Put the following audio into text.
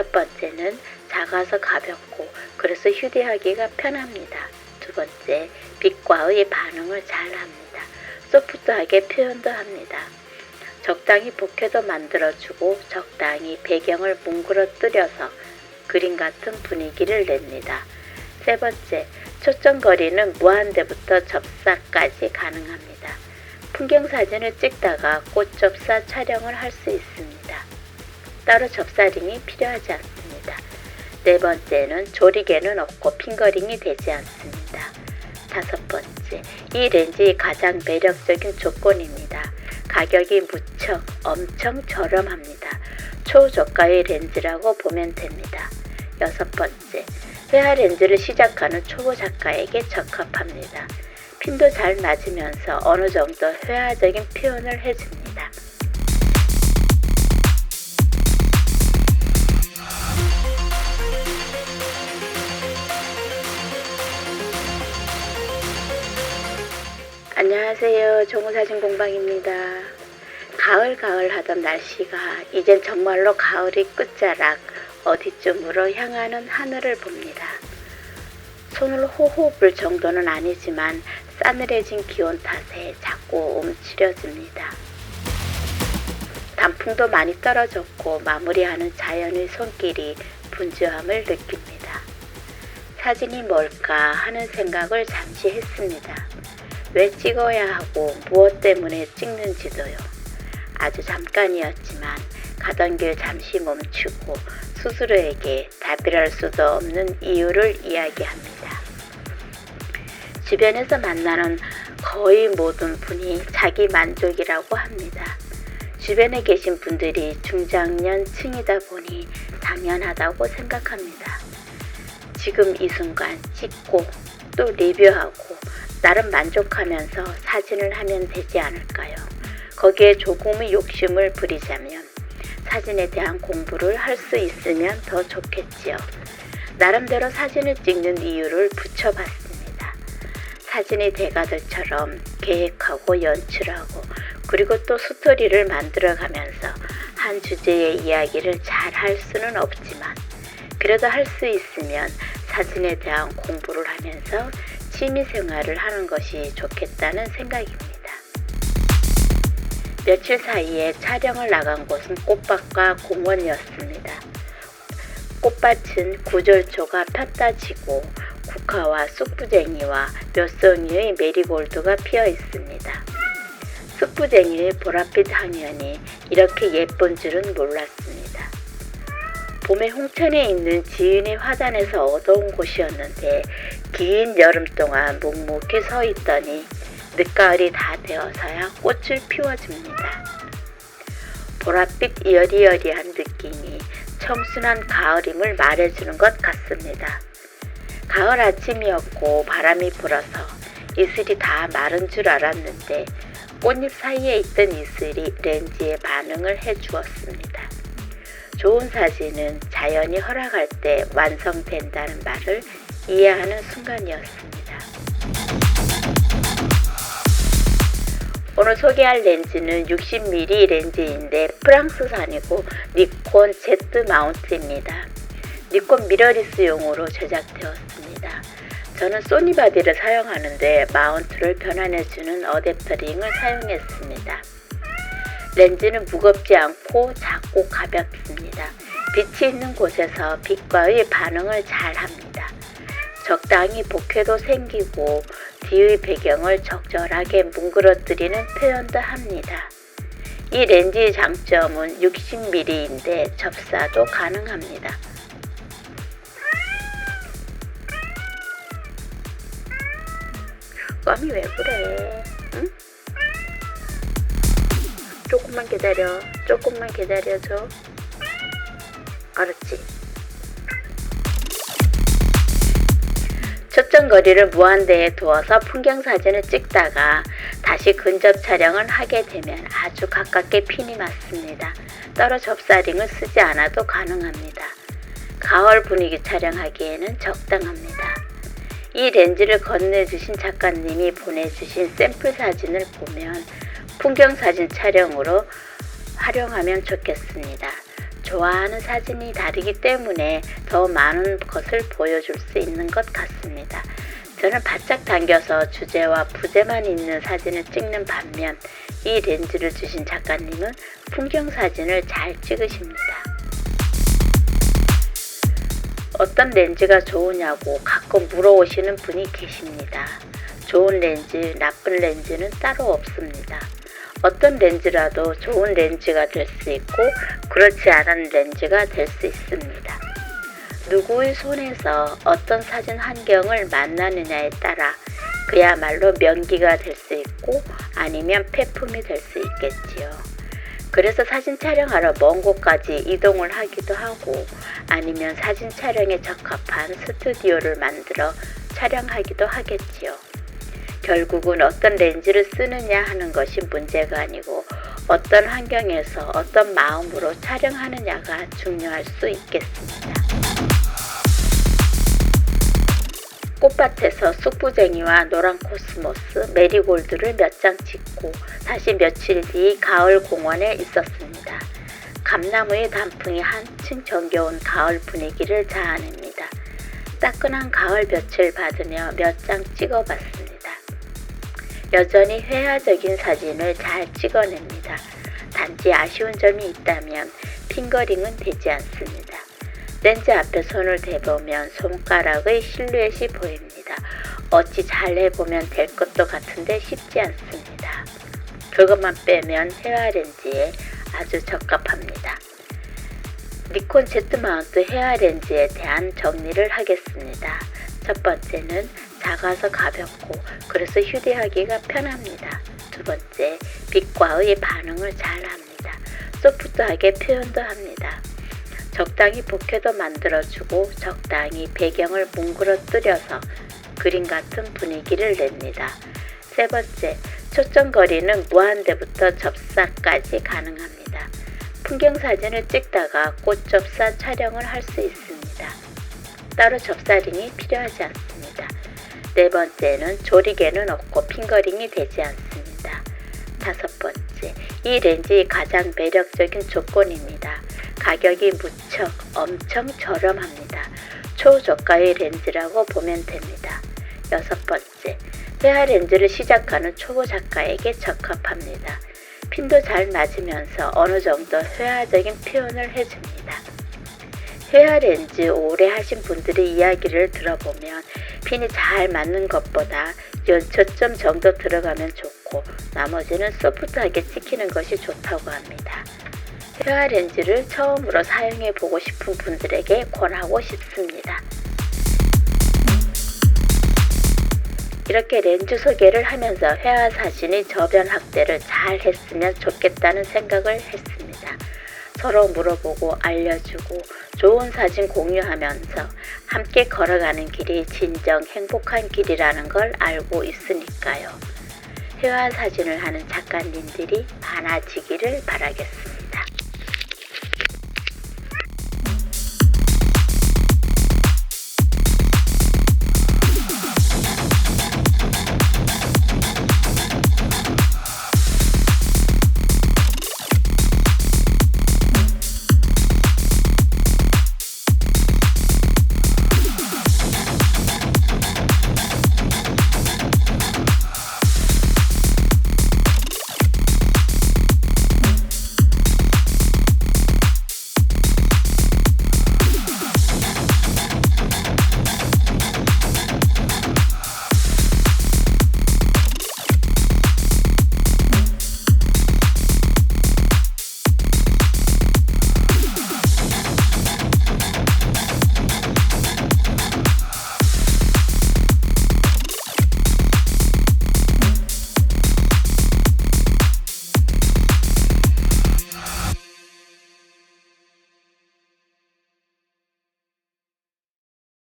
첫 번째는 작아서 가볍고 그래서 휴대하기가 편합니다. 두 번째, 빛과의 반응을 잘합니다. 소프트하게 표현도 합니다. 적당히 bokeh도 만들어주고 적당히 배경을 뭉그러뜨려서 그림 같은 분위기를 냅니다. 세 번째, 초점거리는 무한대부터 접사까지 가능합니다. 풍경 사진을 찍다가 꽃 접사 촬영을 할 수 있습니다. 따로 접사링이 필요하지 않습니다. 네 번째는 조리개는 없고 핑거링이 되지 않습니다. 다섯 번째, 이 렌즈의 가장 매력적인 조건입니다. 가격이 무척 엄청 저렴합니다. 초저가의 렌즈라고 보면 됩니다. 여섯 번째, 회화 렌즈를 시작하는 초보 작가에게 적합합니다. 핀도 잘 맞으면서 어느 정도 회화적인 표현을 해줍니다. 안녕하세요. 종우사진공방입니다. 가을 하던 날씨가 이젠 정말로 가을이 끝자락 어디쯤으로 향하는 하늘을 봅니다. 손을 호호 불 정도는 아니지만 싸늘해진 기온 탓에 자꾸 움츠려집니다. 단풍도 많이 떨어졌고 마무리하는 자연의 손길이 분주함을 느낍니다. 사진이 뭘까 하는 생각을 잠시 했습니다. 왜 찍어야 하고 무엇 때문에 찍는지도요. 아주 잠깐이었지만 가던 길 잠시 멈추고 스스로에게 답이랄 수도 없는 이유를 이야기합니다. 주변에서 만나는 거의 모든 분이 자기 만족이라고 합니다. 주변에 계신 분들이 중장년층이다 보니 당연하다고 생각합니다. 지금 이 순간 찍고 또 리뷰하고 나름 만족하면서 사진을 하면 되지 않을까요? 거기에 조금의 욕심을 부리자면 사진에 대한 공부를 할 수 있으면 더 좋겠지요. 나름대로 사진을 찍는 이유를 붙여봤습니다. 사진의 대가들처럼 계획하고 연출하고 그리고 또 스토리를 만들어가면서 한 주제의 이야기를 잘 할 수는 없지만 그래도 할 수 있으면 사진에 대한 공부를 하면서 취미생활을 하는 것이 좋겠다는 생각입니다. 며칠 사이에 촬영을 나간 곳은 꽃밭과 공원이었습니다. 꽃밭은 구절초가 폈다 지고 국화와 쑥부쟁이와 몇 송이의 메리골드가 피어 있습니다. 쑥부쟁이의 보랏빛 향연이 이렇게 예쁜 줄은 몰랐습니다. 봄에 홍천에 있는 지인의 화단에서 얻어온 곳이었는데 긴 여름 동안 묵묵히 서 있더니 늦가을이 다 되어서야 꽃을 피워줍니다. 보랏빛 여리여리한 느낌이 청순한 가을임을 말해주는 것 같습니다. 가을 아침이었고 바람이 불어서 이슬이 다 마른 줄 알았는데 꽃잎 사이에 있던 이슬이 렌즈에 반응을 해주었습니다. 좋은 사진은 자연이 허락할 때 완성된다는 말을 이해하는 순간이었습니다. 오늘 소개할 렌즈는 60mm 렌즈인데 프랑스산이고 니콘 Z 마운트입니다. 니콘 미러리스용으로 제작되었습니다. 저는 소니 바디를 사용하는데 마운트를 변환해주는 어댑터링을 사용했습니다. 렌즈는 무겁지 않고 작고 가볍습니다. 빛이 있는 곳에서 빛과의 반응을 잘 합니다. 적당히 bokeh도 생기고 뒤의 배경을 적절하게 뭉그러뜨리는 표현도 합니다. 이 렌즈의 장점은 60mm인데 접사도 가능합니다. 껌이 왜 그래? 응? 조금만 기다려. 조금만 기다려줘. 알았지? 초점거리를 무한대에 두어서 풍경사진을 찍다가 다시 근접 촬영을 하게 되면 아주 가깝게 핀이 맞습니다. 따로 접사링을 쓰지 않아도 가능합니다. 가을 분위기 촬영하기에는 적당합니다. 이 렌즈를 건네주신 작가님이 보내주신 샘플 사진을 보면 풍경사진 촬영으로 활용하면 좋겠습니다. 좋아하는 사진이 다르기 때문에 더 많은 것을 보여줄 수 있는 것 같습니다. 저는 바짝 당겨서 주제와 부제만 있는 사진을 찍는 반면 이 렌즈를 주신 작가님은 풍경 사진을 잘 찍으십니다. 어떤 렌즈가 좋으냐고 가끔 물어오시는 분이 계십니다. 좋은 렌즈, 나쁜 렌즈는 따로 없습니다. 어떤 렌즈라도 좋은 렌즈가 될 수 있고 그렇지 않은 렌즈가 될 수 있습니다. 누구의 손에서 어떤 사진 환경을 만나느냐에 따라 그야말로 명기가 될 수 있고 아니면 폐품이 될 수 있겠지요. 그래서 사진 촬영하러 먼 곳까지 이동을 하기도 하고 아니면 사진 촬영에 적합한 스튜디오를 만들어 촬영하기도 하겠지요. 결국은 어떤 렌즈를 쓰느냐 하는 것이 문제가 아니고 어떤 환경에서 어떤 마음으로 촬영하느냐가 중요할 수 있겠습니다. 꽃밭에서 쑥부쟁이와 노란 코스모스, 메리골드를 몇 장 찍고 다시 며칠 뒤 가을 공원에 있었습니다. 감나무의 단풍이 한층 정겨운 가을 분위기를 자아냅니다. 따끈한 가을 볕을 받으며 몇 장 찍어봤습니다. 여전히 회화적인 사진을 잘 찍어냅니다. 단지 아쉬운 점이 있다면 핑거링은 되지 않습니다. 렌즈 앞에 손을 대보면 손가락의 실루엣이 보입니다. 어찌 잘 해보면 될 것도 같은데 쉽지 않습니다. 그것만 빼면 헤어 렌즈에 아주 적합합니다. 니콘 Z 마운트 헤어 렌즈에 대한 정리를 하겠습니다. 첫 번째는 작아서 가볍고 그래서 휴대하기가 편합니다. 두 번째, 빛과의 반응을 잘 합니다. 소프트하게 표현도 합니다. 적당히 bokeh도 만들어주고 적당히 배경을 뭉그러뜨려서 그림 같은 분위기를 냅니다. 세 번째, 초점거리는 무한대부터 접사까지 가능합니다. 풍경 사진을 찍다가 꽃접사 촬영을 할 수 있습니다. 따로 접사링이 필요하지 않습니다. 네 번째는 조리개는 없고 핑거링이 되지 않습니다. 다섯 번째, 이 렌즈의 가장 매력적인 조건입니다. 가격이 무척 엄청 저렴합니다. 초저가의 렌즈라고 보면 됩니다. 여섯 번째, 회화 렌즈를 시작하는 초보 작가에게 적합합니다. 핀도 잘 맞으면서 어느 정도 회화적인 표현을 해줍니다. 회화 렌즈 오래 하신 분들의 이야기를 들어보면 핀이 잘 맞는 것보다 연초점 정도 들어가면 좋고 나머지는 소프트하게 찍히는 것이 좋다고 합니다. 회화 렌즈를 처음으로 사용해 보고 싶은 분들에게 권하고 싶습니다. 이렇게 렌즈 소개를 하면서 회화 사진의 저변 확대를 잘 했으면 좋겠다는 생각을 했습니다. 서로 물어보고 알려주고 좋은 사진 공유하면서 함께 걸어가는 길이 진정 행복한 길이라는 걸 알고 있으니까요. 회화 사진을 하는 작가님들이 많아지기를 바라겠습니다.